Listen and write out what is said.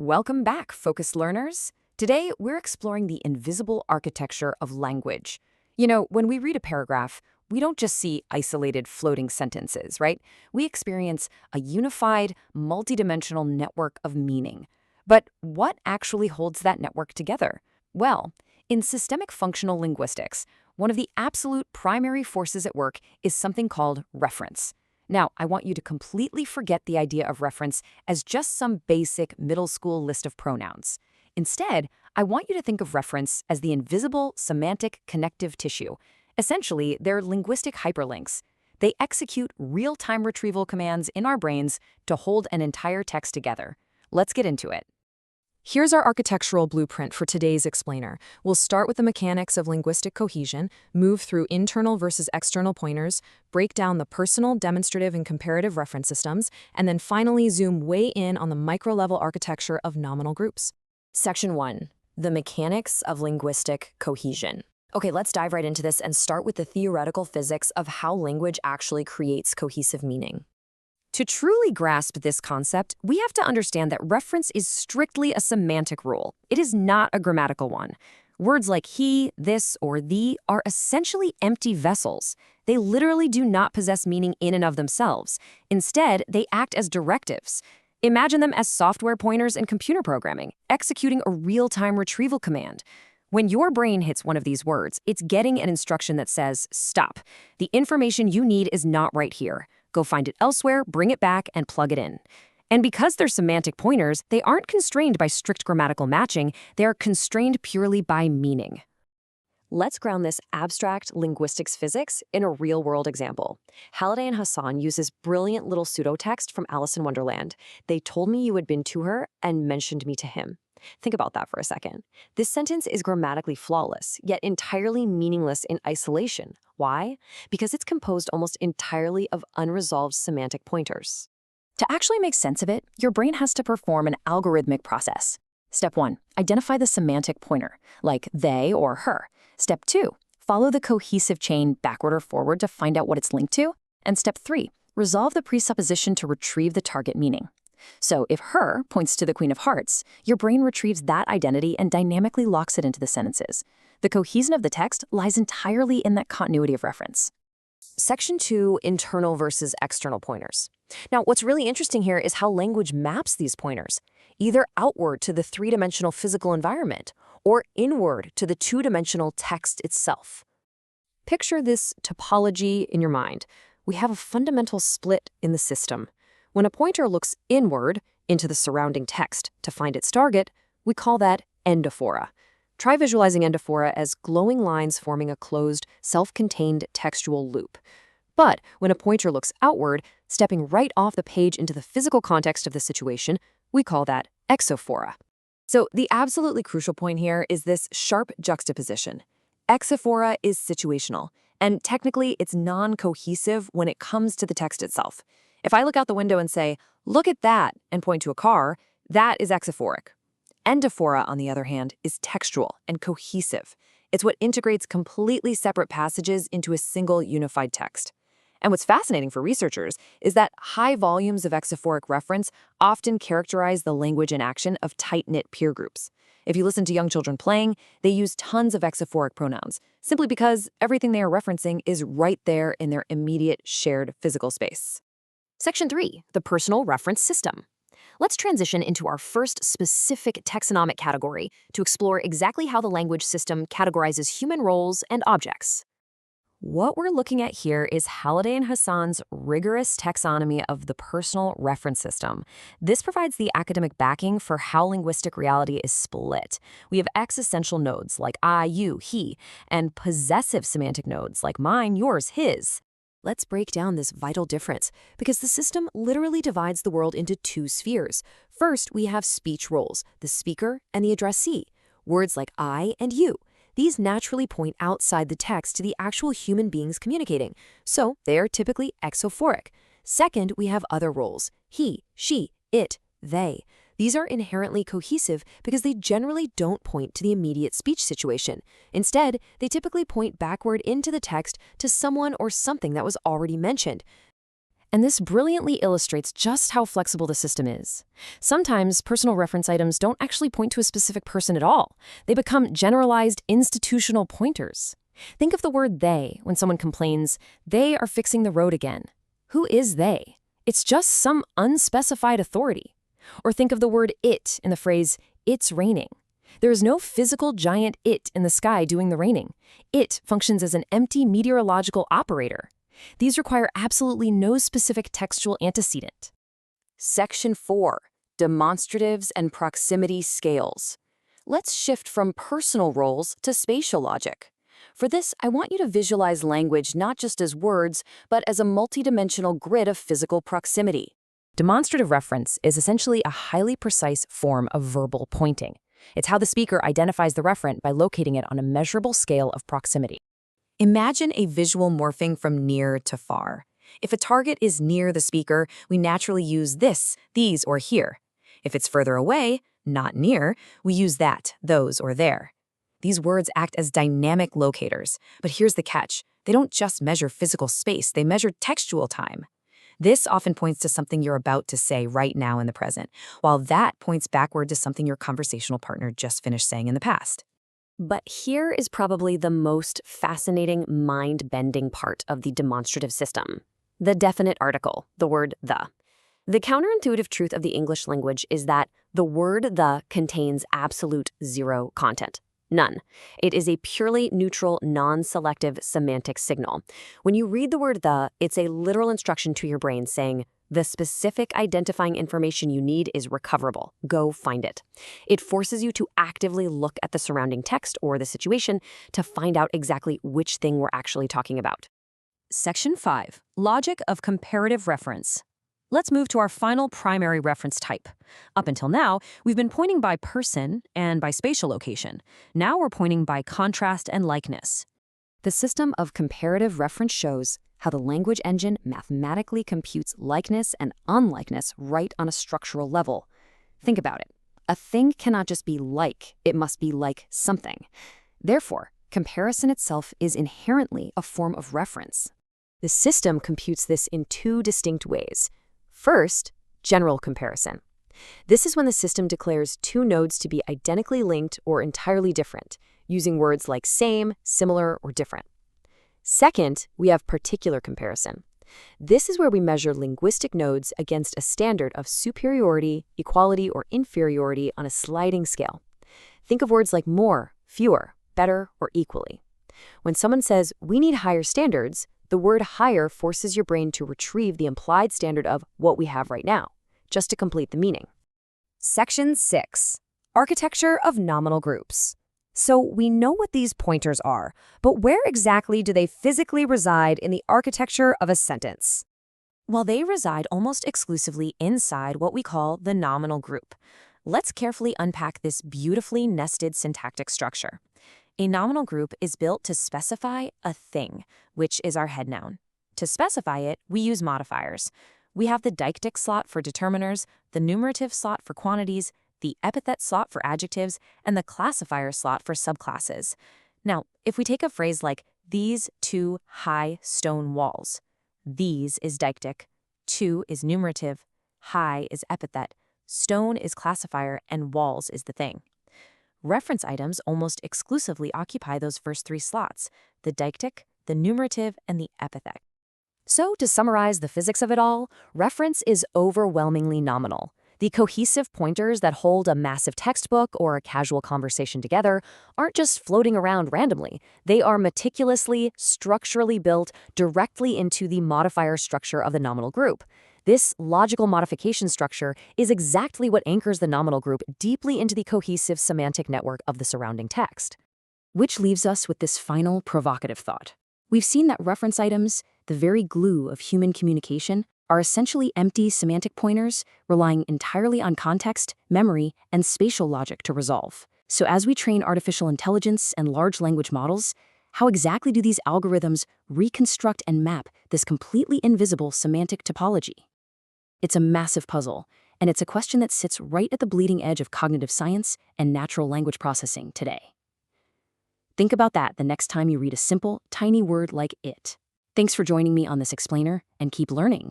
Welcome back, focused learners. Today, we're exploring the invisible architecture of language. When we read a paragraph, we don't just see isolated floating sentences, right? We experience a unified, multidimensional network of meaning. But what actually holds that network together? Well, in systemic functional linguistics, one of the absolute primary forces at work is something called reference. Now, I want you to completely forget the idea of reference as just some basic middle school list of pronouns. Instead, I want you to think of reference as the invisible semantic connective tissue. Essentially, they're linguistic hyperlinks. They execute real-time retrieval commands in our brains to hold an entire text together. Let's get into it. Here's our architectural blueprint for today's explainer. We'll start with the mechanics of linguistic cohesion, move through internal versus external pointers, break down the personal, demonstrative, and comparative reference systems, and then finally zoom way in on the micro-level architecture of nominal groups. Section 1. The mechanics of linguistic cohesion. Okay, let's dive right into this and start with the theoretical physics of how language actually creates cohesive meaning. To truly grasp this concept, we have to understand that reference is strictly a semantic rule. It is not a grammatical one. Words like he, this, or thee are essentially empty vessels. They literally do not possess meaning in and of themselves. Instead, they act as directives. Imagine them as software pointers in computer programming, executing a real-time retrieval command. When your brain hits one of these words, it's getting an instruction that says, stop. The information you need is not right here. Go find it elsewhere, bring it back, and plug it in. And because they're semantic pointers, they aren't constrained by strict grammatical matching, they are constrained purely by meaning. Let's ground this abstract linguistics physics in a real-world example. Halliday and Hasan use this brilliant little pseudo-text from Alice in Wonderland. They told me you had been to her and mentioned me to him. Think about that for a second. This sentence is grammatically flawless, yet entirely meaningless in isolation. Why? Because it's composed almost entirely of unresolved semantic pointers. To actually make sense of it, your brain has to perform an algorithmic process. Step 1, identify the semantic pointer, like they or her. Step 2, follow the cohesive chain backward or forward to find out what it's linked to. And step 3, resolve the presupposition to retrieve the target meaning. So if her points to the Queen of Hearts, your brain retrieves that identity and dynamically locks it into the sentences. The cohesion of the text lies entirely in that continuity of reference. Section 2, internal versus external pointers. Now, what's really interesting here is how language maps these pointers, either outward to the three-dimensional physical environment or inward to the two-dimensional text itself. Picture this topology in your mind. We have a fundamental split in the system. When a pointer looks inward into the surrounding text to find its target, we call that endophora. Try visualizing endophora as glowing lines forming a closed, self-contained textual loop. But when a pointer looks outward, stepping right off the page into the physical context of the situation, we call that exophora. So the absolutely crucial point here is this sharp juxtaposition. Exophora is situational, and technically it's non-cohesive when it comes to the text itself. If I look out the window and say, look at that, and point to a car, that is exophoric. Endophora, on the other hand, is textual and cohesive. It's what integrates completely separate passages into a single unified text. And what's fascinating for researchers is that high volumes of exophoric reference often characterize the language and action of tight-knit peer groups. If you listen to young children playing, they use tons of exophoric pronouns, simply because everything they are referencing is right there in their immediate shared physical space. Section 3, the personal reference system. Let's transition into our first specific taxonomic category to explore exactly how the language system categorizes human roles and objects. What we're looking at here is Halliday and Hasan's rigorous taxonomy of the personal reference system. This provides the academic backing for how linguistic reality is split. We have existential nodes like I, you, he, and possessive semantic nodes like mine, yours, his. Let's break down this vital difference, because the system literally divides the world into two spheres. First, we have speech roles, the speaker and the addressee. Words like I and you. These naturally point outside the text to the actual human beings communicating, so they are typically exophoric. Second, we have other roles, he, she, it, they. These are inherently cohesive because they generally don't point to the immediate speech situation. Instead, they typically point backward into the text to someone or something that was already mentioned. And this brilliantly illustrates just how flexible the system is. Sometimes personal reference items don't actually point to a specific person at all. They become generalized institutional pointers. Think of the word they when someone complains, "They are fixing the road again." Who is they? It's just some unspecified authority. Or think of the word it in the phrase, "It's raining." There is no physical giant it in the sky doing the raining. It functions as an empty meteorological operator. These require absolutely no specific textual antecedent. Section 4. Demonstratives and proximity scales. Let's shift from personal roles to spatial logic. For this, I want you to visualize language not just as words, but as a multidimensional grid of physical proximity. Demonstrative reference is essentially a highly precise form of verbal pointing. It's how the speaker identifies the referent by locating it on a measurable scale of proximity. Imagine a visual morphing from near to far. If a target is near the speaker, we naturally use this, these, or here. If it's further away, not near, we use that, those, or there. These words act as dynamic locators, but here's the catch. They don't just measure physical space, they measure textual time. This often points to something you're about to say right now in the present, while that points backward to something your conversational partner just finished saying in the past. But here is probably the most fascinating, mind-bending part of the demonstrative system. The definite article, the word the. The counterintuitive truth of the English language is that the word the contains absolute zero content. None. It is a purely neutral, non-selective semantic signal. When you read the word the, it's a literal instruction to your brain saying, the specific identifying information you need is recoverable. Go find it. It forces you to actively look at the surrounding text or the situation to find out exactly which thing we're actually talking about. Section 5. Logic of comparative reference. Let's move to our final primary reference type. Up until now, we've been pointing by person and by spatial location. Now we're pointing by contrast and likeness. The system of comparative reference shows how the language engine mathematically computes likeness and unlikeness right on a structural level. Think about it. A thing cannot just be like, it must be like something. Therefore, comparison itself is inherently a form of reference. The system computes this in two distinct ways. First, general comparison. This is when the system declares two nodes to be identically linked or entirely different, using words like same, similar, or different. Second, we have particular comparison. This is where we measure linguistic nodes against a standard of superiority, equality, or inferiority on a sliding scale. Think of words like more, fewer, better, or equally. When someone says, "We need higher standards," the word higher forces your brain to retrieve the implied standard of what we have right now, just to complete the meaning. Section 6. Architecture of nominal groups. So we know what these pointers are, but where exactly do they physically reside in the architecture of a sentence? Well, they reside almost exclusively inside what we call the nominal group. Let's carefully unpack this beautifully nested syntactic structure. A nominal group is built to specify a thing, which is our head noun. To specify it, we use modifiers. We have the deictic slot for determiners, the numerative slot for quantities, the epithet slot for adjectives, and the classifier slot for subclasses. Now, if we take a phrase like, "these two high stone walls," these is deictic, two is numerative, high is epithet, stone is classifier, and walls is the thing. Reference items almost exclusively occupy those first three slots, the deictic, the numerative, and the epithet. So, to summarize the physics of it all, reference is overwhelmingly nominal. The cohesive pointers that hold a massive textbook or a casual conversation together aren't just floating around randomly. They are meticulously, structurally built directly into the modifier structure of the nominal group. This logical modification structure is exactly what anchors the nominal group deeply into the cohesive semantic network of the surrounding text. Which leaves us with this final provocative thought. We've seen that reference items, the very glue of human communication, are essentially empty semantic pointers relying entirely on context, memory, and spatial logic to resolve. So as we train artificial intelligence and large language models, how exactly do these algorithms reconstruct and map this completely invisible semantic topology? It's a massive puzzle, and it's a question that sits right at the bleeding edge of cognitive science and natural language processing today. Think about that the next time you read a simple, tiny word like it. Thanks for joining me on this explainer, and keep learning.